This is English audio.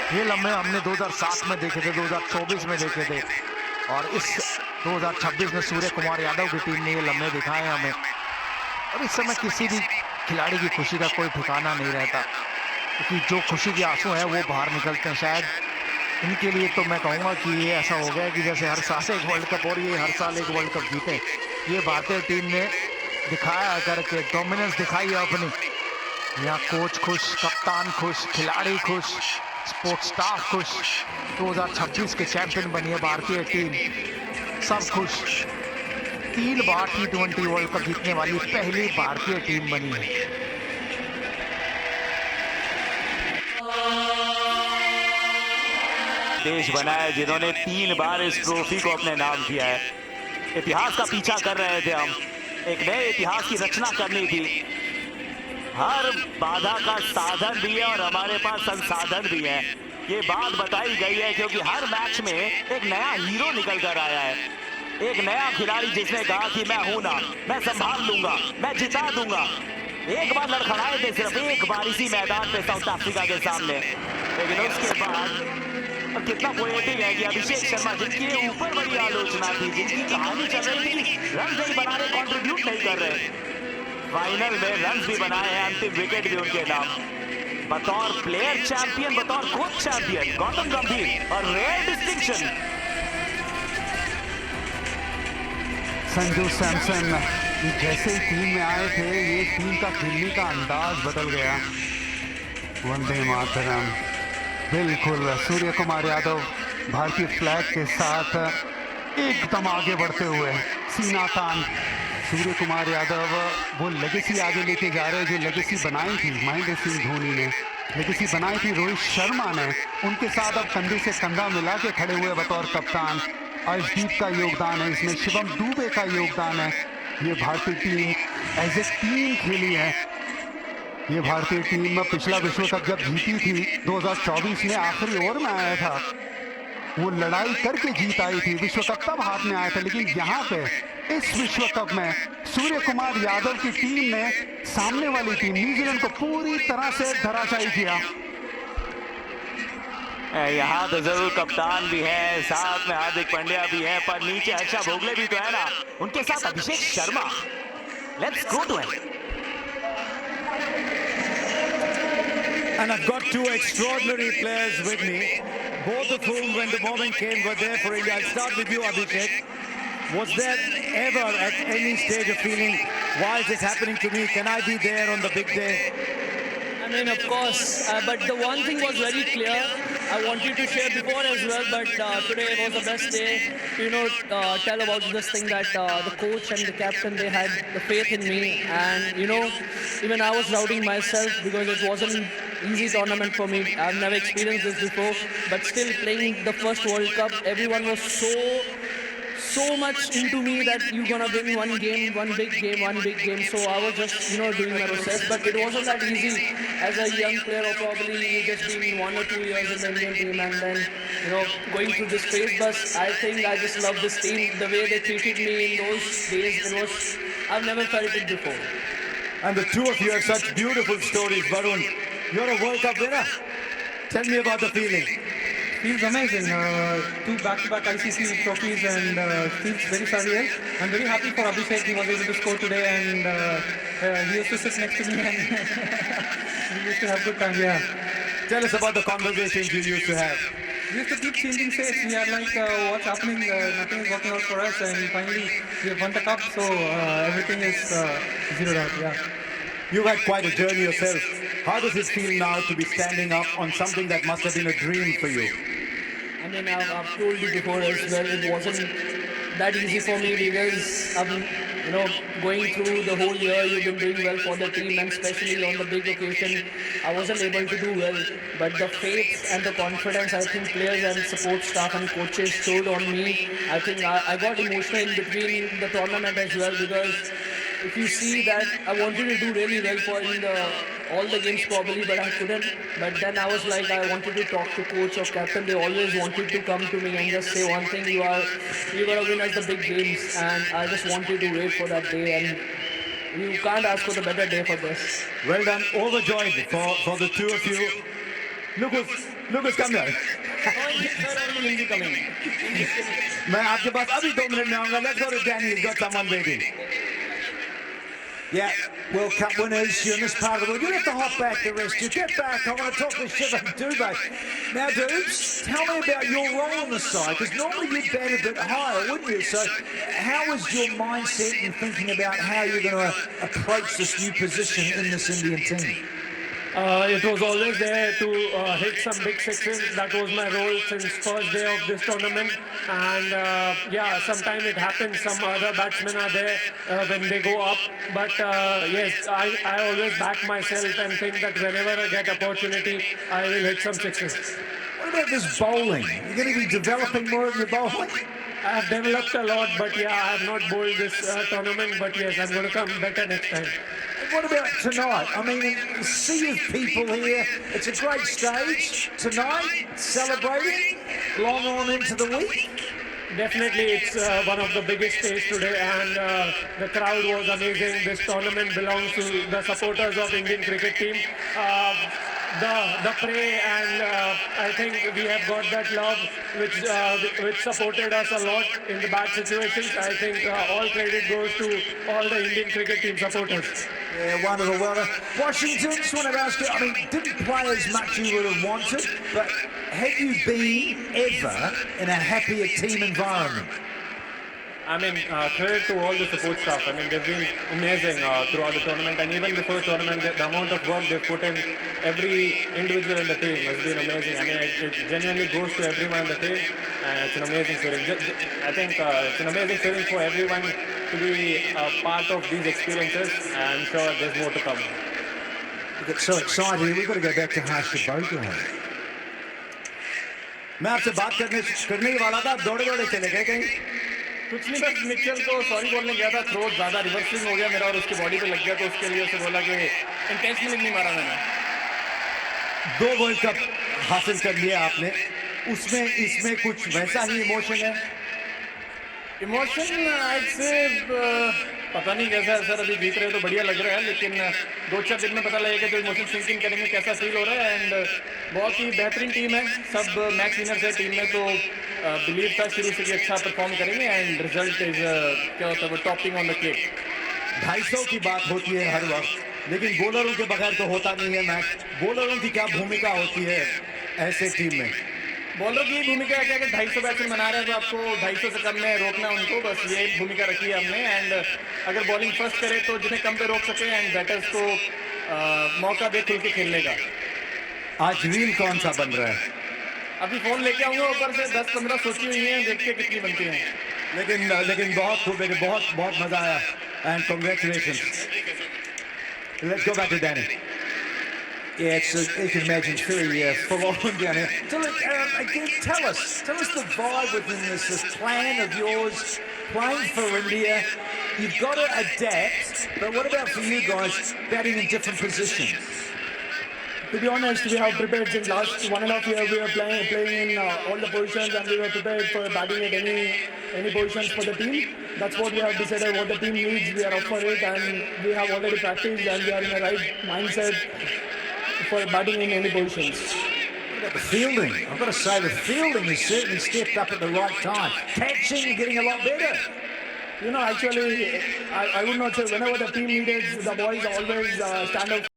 ये लम्हे हमने 2007 में देखे थे, 2024 में देखे थे, और इस 2026 में सूर्य कुमार यादव की टीम ने ये लम्हे दिखाए हैं हमें। और इस समय किसी भी खिलाड़ी की खुशी का कोई ठिकाना नहीं रहता, क्योंकि जो खुशी के आंसू हैं वो बाहर निकलते हैं। शायद इनके लिए तो मैं कहूँगा कि ये ऐसा हो गया कि जैसे हर साल एक वर्ल्ड कप, और ये हर साल एक वर्ल्ड कप जीते। ये भारतीय टीम ने दिखाया करके डोमिनेंस दिखाई है अपनी। यहाँ कोच खुश, कप्तान खुश, खिलाड़ी खुश, स्पोर्ट्स स्टाफ खुश। 2026 के चैंपियन बनी है भारतीय टीम, सब खुश। 3 बार T20 वर्ल्ड कप जीतने वाली पहली भारतीय टीम बनी है। देश बना है जिन्होंने 3 बार इस ट्रॉफी को अपने नाम किया है। इतिहास का पीछा कर रहे थे हम, एक नए इतिहास की रचना करनी थी। हर बाधा का साधन भी है और हमारे पास संसाधन भी है, ये बात बताई गई है, क्योंकि हर मैच में एक नया हीरो निकल कर आया है, एक नया खिलाड़ी जिसने कहा कि मैं हूं ना, मैं संभाल लूंगा, मैं जिता दूंगा। एक बार लड़खड़ाए थे सिर्फ एक बार इसी मैदान पे साउथ अफ्रीका के सामने, लेकिन उसके बाद और कितना पोएटिक है कि अभिषेक शर्मा, जिनकी ऊपर बड़ी आलोचना थी, जिनकी कहानी चल रही थी कि रन नहीं बना रहे, कंट्रीब्यूट नहीं कर रहे, फाइनल में रन भी बनाए हैं, अंतिम विकेट भी उनके नाम। बतौर प्लेयर चैंपियन, बतौर कोच चैंपियन गौतम गंभीर, और रेयर डिस्टिंक्शन संजू सैमसन जैसे ही टीम में आए थे, ये टीम का खेलने का अंदाज बदल गया। वंदे मातरम, बिल्कुल सूर्य कुमार यादव भारतीय फ्लैग के साथ एकदम आगे बढ़ते हुए, सीना तान। सूर्य कुमार यादव वो लेगेसी आगे लेके जा रहे हैं जो लेगेसी बनाई थी महेंद्र सिंह धोनी ने, लेगेसी बनाई थी रोहित शर्मा ने, उनके साथ अब कंधे से कंधा मिला के खड़े हुए बतौर कप्तान। अर्शदीप का योगदान है इसमें, शिवम दुबे का योगदान है। ये भारतीय टीम एज ए टीम खेली है। ये भारतीय टीम पिछला विश्व कप जब जीती थी 2024 में, आखिरी ओवर में आया था, वो लड़ाई करके जीत आई थी। विश्व कप तब हाथ में आया था, लेकिन यहाँ पे इस विश्व कप में सूर्य कुमार यादव की टीम ने सामने वाली टीम न्यूजीलैंड को पूरी तरह से धराशायी किया। यहाँ तो जरूर कप्तान भी है, साथ में हार्दिक पांड्या भी है, पर नीचे हर्षा भोगले भी तो है ना, उनके साथ Abhishek Sharma. Let's go to it. And I've got 2 extraordinary players with me, both of whom, when the moment came, were there for India. I'll start with you, Abhishek. Was there ever at any stage of feeling, why is this happening to me? Can I be there on the big day? I mean, of course, but the one thing was very clear. I wanted to share before as well, but today was the best day to, tell about this thing that the coach and the captain, they had the faith in me. And, even I was doubting myself because it wasn't easy tournament for me. I've never experienced this before, but still playing the first World Cup, everyone was so much into me that you're gonna win one game, one big game. So I was just, doing my process, but it wasn't that easy as a young player, or probably you just been 1 or 2 years in the Indian team and then, going through this phase. But I think I just love this team, the way they treated me in those days. I've never felt it before. And the 2 of you have such beautiful stories. Varun, you're a World Cup winner. Tell me about the feeling. Feels amazing. 2 back-to-back ICC trophies, and feels very surreal. I'm very happy for Abhishek. He was able to score today, and he used to sit next to me, and we used to have good time. Yeah. Tell us about the conversations you used to have. We used to keep changing fates. We are like, what's happening? Nothing is working out for us, and finally we have won the cup, so everything is zeroed out. Yeah. You've had quite a journey yourself. How does it feel now to be standing up on something that must have been a dream for you? I mean, I've told you before as well, it wasn't that easy for me because going through the whole year, you've been doing well for the team, and especially on the big occasion, I wasn't able to do well. But the faith and the confidence, I think players and support staff and coaches showed on me. I think I got emotional in between the tournament as well, because if you see that I wanted to do really well for all the games probably, but I couldn't. But then I was like, I wanted to talk to coach or captain. They always wanted to come to me and just say one thing: you're gonna win us the big games. And I just wanted to wait for that day, and you can't ask for the better day for this. Well done, overjoyed for the 2 of you. Look, Lucas, come here. मैं आपके पास अभी 2 minute में आऊंगा. Let's go to Danny. He's got someone waiting. Yeah, World Cup winners, you're in this part of the world. You have to hop back the rest. You get back. I want to talk to Shiva and Dubé. Now, Dubes, tell me about your role on the side, because normally you'd bat a bit higher, wouldn't you? So how was your mindset in thinking about how you're going to approach this new position in this Indian team? It was always there to hit some big sixes. That was my role since first day of this tournament. And yeah, sometimes it happens. Some other batsmen are there when they go up. But yes, I always back myself and think that whenever I get opportunity, I will hit some sixes. What about this bowling? You're going to be developing more of your bowling? I have developed a lot, but yeah, I have not bowled this tournament. But yes, I'm going to come better next time. What about tonight? I mean, a sea of people here. It's a great stage. Tonight, celebrating, long on into the week. Definitely, it's one of the biggest stages today, and the crowd was amazing. This tournament belongs to the supporters of Indian cricket team. The pray, and I think we have got that love which supported us a lot in the bad situations. I think all credit goes to all the Indian cricket team supporters. Yeah, wonderful. Well, Washington, just want to ask you, I mean, didn't play as much you would have wanted, but have you been ever in a happier team environment? I mean, credit to all the support staff. I mean, they've been amazing throughout the tournament, and even before the tournament, the amount of work they've put in, every individual in the team has been amazing. I mean, it genuinely goes to everyone in the team, and it's an amazing feeling. I think it's an amazing feeling for everyone to be part of these experiences, and I'm sure there's more to come. We get so excited, we've got to go back to Harshit Bhogal. मैं आपसे बात करने ही वाला था, दौड़े चले गए कहीं. कुछ नहीं, बस मिचेल को सॉरी बोलने गया था. थ्रोट ज़्यादा रिवर्सिंग हो गया मेरा और उसकी बॉडी पे लग गया, तो उसके लिए उसे बोला कि इंटेंशनली नहीं मारा मैंने. 2 वर्ल्ड कप हासिल कर लिया आपने, उसमें इसमें कुछ वैसा ही इमोशन है? इमोशन आज से पता नहीं कैसा है सर. अभी जीत रहे तो बढ़िया लग रहा है, लेकिन 2-4 दिन में पता लगेगा जो इमोशन सिंकिंग करेंगे कैसा फील हो रहा है. एंड बहुत ही बेहतरीन टीम है, सब मैच विनर्स है टीम में, तो बिलीव था शुरू से कि अच्छा परफॉर्म करेंगे. एंड रिजल्ट इज क्या होता है वो टॉपिंग ऑन द केक. 250 की बात होती है हर वक्त, लेकिन बॉलरों के बगैर तो होता नहीं है मैच. बॉलरों की क्या भूमिका होती है ऐसे टीम में? बॉलर की भूमिका क्या है कि 250 बैट्समैन बना रहे हैं तो आपको 250 से कम में रोकना उनको, बस ये भूमिका रखी है हमने. एंड अगर बॉलिंग फर्स्ट करे तो जिन्हें कम पे रोक सके एंड बैटर्स को मौका दे खुल के खेलने का. आज रील कौन सा बन रहा है? अभी फोन लेके आऊंगा ऊपर से, 10-15 सोची हुई हैं, देखते कितनी बनती हैं. लेकिन बहुत खूब, बहुत मजा आया. And congratulations. Let's go back to Danny. Yeah, you can imagine it's very full on down here. So look, again, tell us the vibe within this plan of yours, playing for India. You've got to adapt, but what about for you guys, batting in different positions? To be honest, we have prepared since last 1.5 years. We were playing in all the positions, and we were prepared for batting at any positions for the team. That's what we have decided. What the team needs, we are up for it, and we have already practiced, and we are in the right mindset for batting in any positions. What about the fielding? I've got to say, the fielding has certainly stepped up at the right time. Catching, getting a lot better. You know, actually, I would not say whenever the team needed, the boys always stand up.